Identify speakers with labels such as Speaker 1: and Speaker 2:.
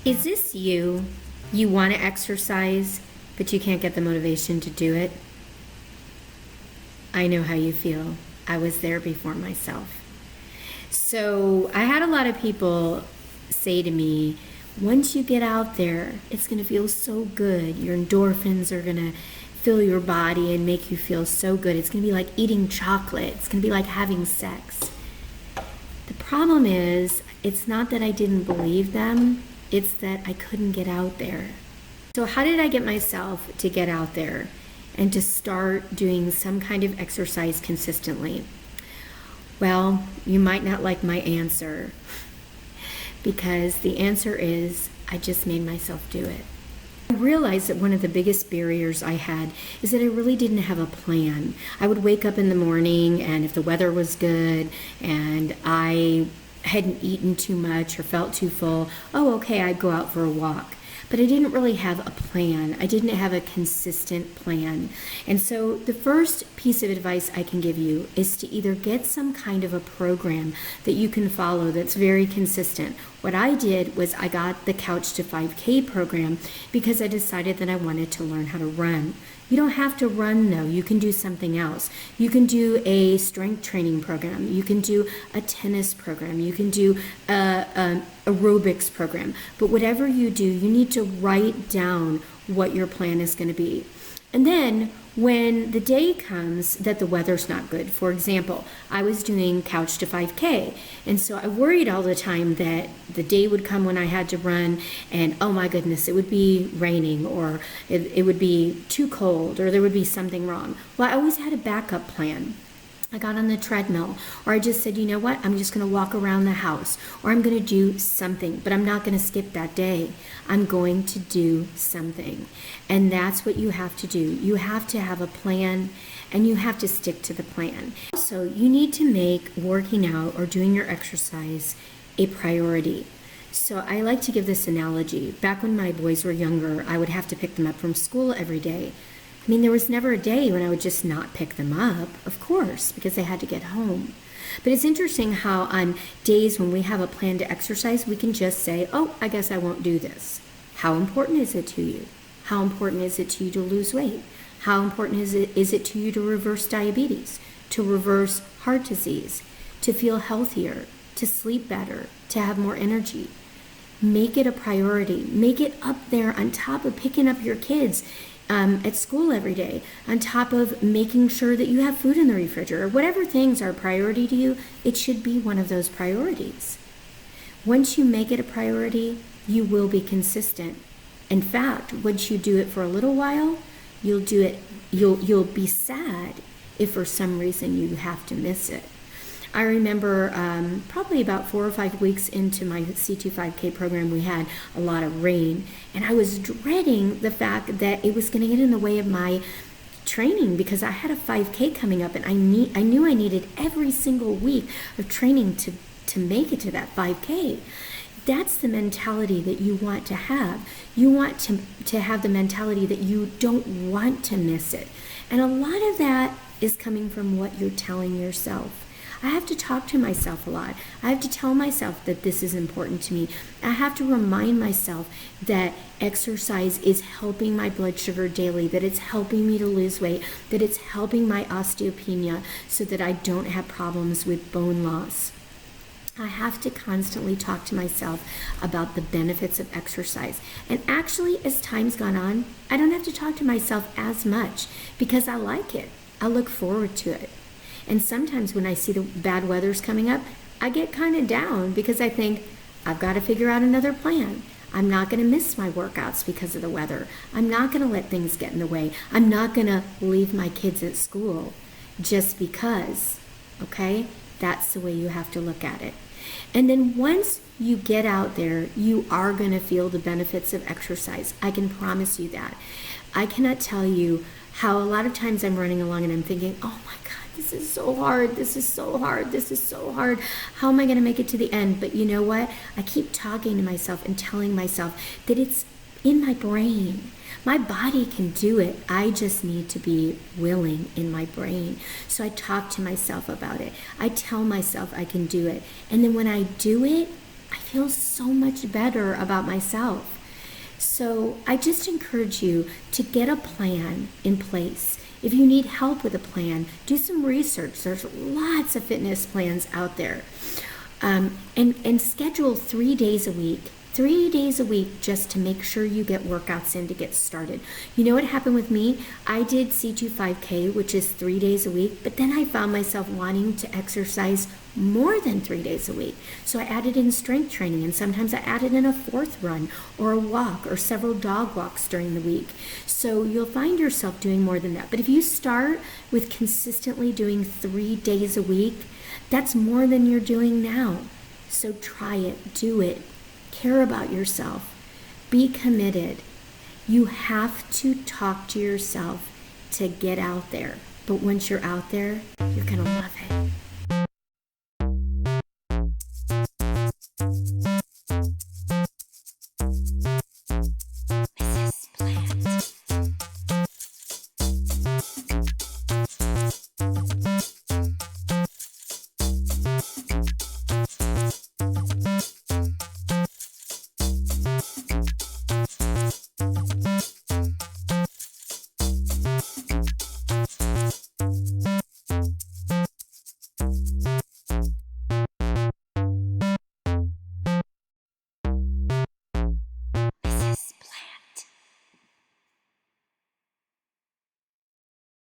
Speaker 1: Is this you? You want to exercise, but you can't get the motivation to do it? I know how you feel. I was there before myself. So I had a lot of people say to me, once you get out there, it's going to feel so good. Your endorphins are going to fill your body and make you feel so good. It's going to be like eating chocolate. It's going to be like having sex. The problem is, it's not that I didn't believe them. It's that I couldn't get out there. So how did I get myself to get out there and to start doing some kind of exercise consistently? Well, you might not like my answer, because the answer is I just made myself do it. I realized that one of the biggest barriers I had is that I really didn't have a plan. I would wake up in the morning, and if the weather was good and I hadn't eaten too much or felt too full, okay, I'd go out for a walk. But I didn't really have a plan. I didn't have a consistent plan. And so the first piece of advice I can give you is to either get some kind of a program that you can follow that's very consistent. What I did was I got the Couch to 5K program because I decided that I wanted to learn how to run. You don't have to run though. You can do something else. You can do a strength training program. You can do a tennis program. You can do a aerobics program. But whatever you do, you need to write down what your plan is going to be. And then when the day comes that the weather's not good, for example, I was doing Couch to 5K, and so I worried all the time that the day would come when I had to run and, oh my goodness, it would be raining, or it would be too cold, or there would be something wrong. Well, I always had a backup plan. I got on the treadmill, or I just said, you know what, I'm just going to walk around the house, or I'm going to do something, but I'm not going to skip that day. I'm going to do something. And that's what you have to do. You have to have a plan, and you have to stick to the plan. Also, you need to make working out or doing your exercise a priority. So I like to give this analogy. Back when my boys were younger, I would have to pick them up from school every day. I mean, there was never a day when I would just not pick them up, of course, because they had to get home. But it's interesting how on days when we have a plan to exercise, we can just say, oh, I guess I won't do this. How important is it to you? How important is it to you to lose weight? How important is it to you to reverse diabetes, to reverse heart disease, to feel healthier, to sleep better, to have more energy? Make it a priority. Make it up there on top of picking up your kids at school every day, on top of making sure that you have food in the refrigerator. Whatever things are a priority to you, it should be one of those priorities. Once you make it a priority, you will be consistent. In fact, once you do it for a little while, you'll be sad if for some reason you have to miss it. I remember probably about 4 or 5 weeks into my C25K program, we had a lot of rain, and I was dreading the fact that it was going to get in the way of my training, because I had a 5K coming up, and I knew I needed every single week of training to make it to that 5K. That's the mentality that you want to have. You want to have the mentality that you don't want to miss it. And a lot of that is coming from what you're telling yourself. I have to talk to myself a lot. I have to tell myself that this is important to me. I have to remind myself that exercise is helping my blood sugar daily, that it's helping me to lose weight, that it's helping my osteopenia so that I don't have problems with bone loss. I have to constantly talk to myself about the benefits of exercise. And actually, as time's gone on, I don't have to talk to myself as much because I like it. I look forward to it. And sometimes when I see the bad weather's coming up, I get kind of down because I think, I've got to figure out another plan. I'm not going to miss my workouts because of the weather. I'm not going to let things get in the way. I'm not going to leave my kids at school just because, okay? That's the way you have to look at it. And then once you get out there, you are going to feel the benefits of exercise. I can promise you that. I cannot tell you how a lot of times I'm running along and I'm thinking, oh my God, this is so hard, this is so hard, this is so hard. How am I going to make it to the end? But you know what? I keep talking to myself and telling myself that it's in my brain. My body can do it. I just need to be willing in my brain. So I talk to myself about it. I tell myself I can do it. And then when I do it, I feel so much better about myself. So I just encourage you to get a plan in place. If you need help with a plan, do some research. There's lots of fitness plans out there. And schedule 3 days a week. 3 days a week just to make sure you get workouts in to get started. You know what happened with me? I did C25K, which is 3 days a week, but then I found myself wanting to exercise more than 3 days a week. So I added in strength training, and sometimes I added in a fourth run or a walk or several dog walks during the week. So you'll find yourself doing more than that. But if you start with consistently doing 3 days a week, that's more than you're doing now. So try it, do it. Care about yourself. Be committed. You have to talk to yourself to get out there. But once you're out there, you're going to love it.